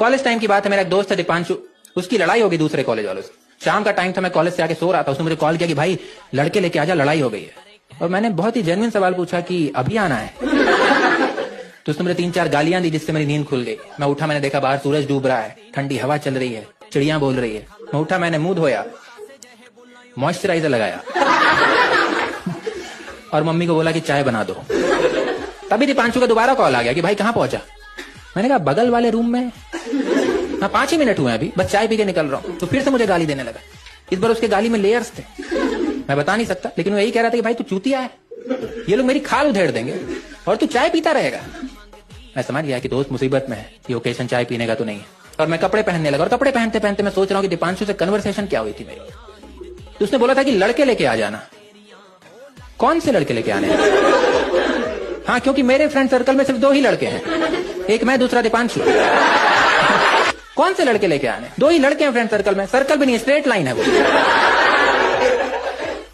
College time की बात है, मेरा एक दोस्त है दीपांशु, उसकी लड़ाई हो गई दूसरे कॉलेज वालों से। शाम का टाइम था, मैं कॉलेज से आके सो रहा था, उसने मुझे कॉल किया कि भाई लड़के लेके आजा, लड़ाई हो गई है। और मैंने बहुत ही जेन्युइन सवाल पूछा कि अभी आना है? तो उसने मुझे 3-4 गालियां दी, जिससे मेरी नींद खुल गई। मैं उठा, मैंने देखा बाहर सूरज डूब रहा है, ठंडी हवा चल रही है, चिड़िया बोल रही है। मैं उठा, मैंने मुंह धोया, मॉइस्चराइजर लगाया और मम्मी को बोला कि चाय बना दो। तभी दीपांशु का दोबारा कॉल आ गया कि भाई कहाँ पहुंचा? मैंने कहा बगल वाले रूम में। हाँ 5 ही मिनट हुए अभी, बस चाय पी के निकल रहा हूँ। तो फिर से मुझे गाली देने लगा। इस बार उसके गाली में लेयर्स थे, मैं बता नहीं सकता, लेकिन वो यही कह रहा था कि भाई तू चूतिया है, ये लोग मेरी खाल उधेड़ देंगे और तू चाय पीता रहेगा। मैं समझ गया कि दोस्त मुसीबत में है, ये ओकेशन चाय पीने का तो नहीं है। और मैं कपड़े पहनने लगा, और कपड़े पहनते पहनते मैं सोच रहा हूँ कि दीपांशु से कन्वर्सेशन क्या हुई थी मेरी। तो उसने बोला था कि लड़के लेके आ जाना। कौन से लड़के लेके आने? हाँ, क्योंकि मेरे फ्रेंड सर्कल में सिर्फ 2 ही लड़के हैं, एक मैं, दूसरा दीपांशु। कौन से लड़के लेके आने? 2 ही लड़के हैं फ्रेंड सर्कल में, सर्कल भी नहीं, स्ट्रेट लाइन है वो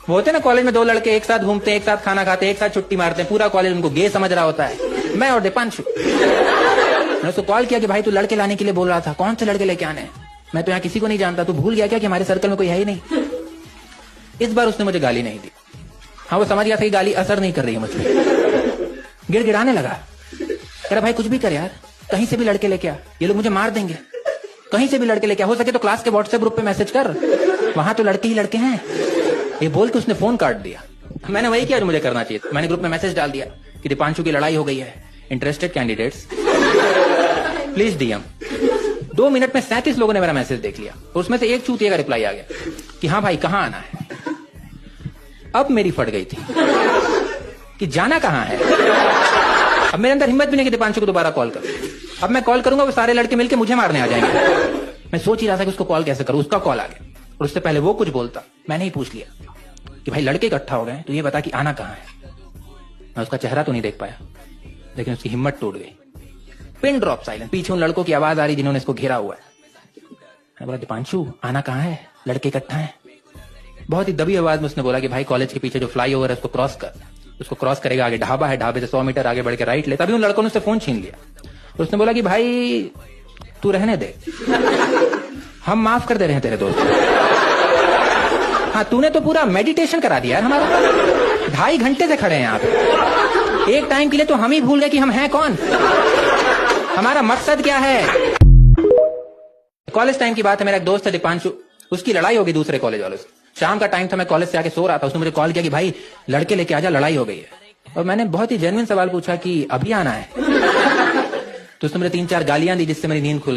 होते ना कॉलेज में 2 लड़के एक साथ घूमते हैं, एक साथ खाना खाते हैं, एक साथ छुट्टी मारते हैं, पूरा कॉलेज उनको गे समझ रहा होता है, मैं और दीपांशु। मैंने उसको कॉल किया कि भाई तू लड़के लाने के लिए बोल रहा था, कौन से लड़के लेके आने? मैं तो यहाँ किसी को नहीं जानता, तू भूल गया क्या कि हमारे सर्कल में कोई है ही नहीं? इस बार उसने मुझे गाली नहीं दी। हाँ, वो समझ गया था कि गाली असर नहीं कर रही है मुझ पर, गिड़गिड़ाने लगा, कह रहा भाई कुछ भी कर यार, कहीं से भी लड़के लेके आ, ये लोग मुझे मार देंगे, कहीं से भी लड़के लेके आ, हो सके तो क्लास के व्हाट्सएप ग्रुप पे मैसेज कर, वहां तो लड़के ही लड़के हैं। ये बोल के उसने फोन काट दिया। मैंने वही किया जो मुझे करना चाहिए, मैंने ग्रुप में मैसेज डाल दिया कि दीपांशु की लड़ाई हो गई है, interested candidates please DM. 2 minute में 37 लोगों ने मेरा मैसेज देख लिया, और उसमें से एक चूतिया का रिप्लाई आ गया कि हाँ भाई कहाँ आना है। अब मेरी फट गई थी कि जाना कहाँ है। अब मेरे अंदर हिम्मत भी नहीं कि दीपांशु को दोबारा कॉल करूं। अब मैं कॉल करूंगा वो सारे लड़के मिलके मुझे मारने आ जाएंगे। मैं सोच ही रहा था कि उसको कॉल कैसे करूं, उसका कॉल आ गया, और उससे पहले वो कुछ बोलता मैंने ही पूछ लिया कि भाई लड़के इकट्ठा हो गए, तो ये बता कि आना कहाँ है। मैं उसका चेहरा तो नहीं देख पाया, लेकिन उसकी हिम्मत टूट गई। पिन ड्रॉप साइलेंस, पीछे उन लड़कों की आवाज आ रही जिन्होंने इसको घेरा हुआ है। मैं बोला दीपांशु आना कहाँ है, लड़के इकट्ठा है। बहुत ही दबी आवाज में उसने बोला कि भाई कॉलेज के पीछे जो फ्लाईओवर है उसको क्रॉस कर, उसको क्रॉस करेगा, आगे ढाबा है, ढाबे से 100 मीटर आगे बढ़ के राइट ले। तभी उन लड़कों ने उससे फोन छीन लिया, और उसने बोला कि भाई तू रहने दे, हम माफ कर दे रहे हैं तेरे दोस्त। हाँ, तूने तो पूरा मेडिटेशन करा दिया यार हमारा, 2.5 घंटे से खड़े हैं यहाँ पे, एक टाइम के लिए तो हम ही भूल गए कि हम हैं कौन, हमारा मकसद क्या है। कॉलेज टाइम की बात है, मेरा एक दोस्त है दीपांशु, उसकी लड़ाई हो गई दूसरे कॉलेज वालों से। शाम का टाइम था, मैं कॉलेज से आके सो रहा था, उसने मुझे कॉल किया कि भाई लड़के लेके आजा, लड़ाई हो गई है। और मैंने बहुत ही जेन्युइन सवाल पूछा कि अभी आना है? तो उसने मुझे 3-4 गालियां दी, जिससे मेरी नींद खुल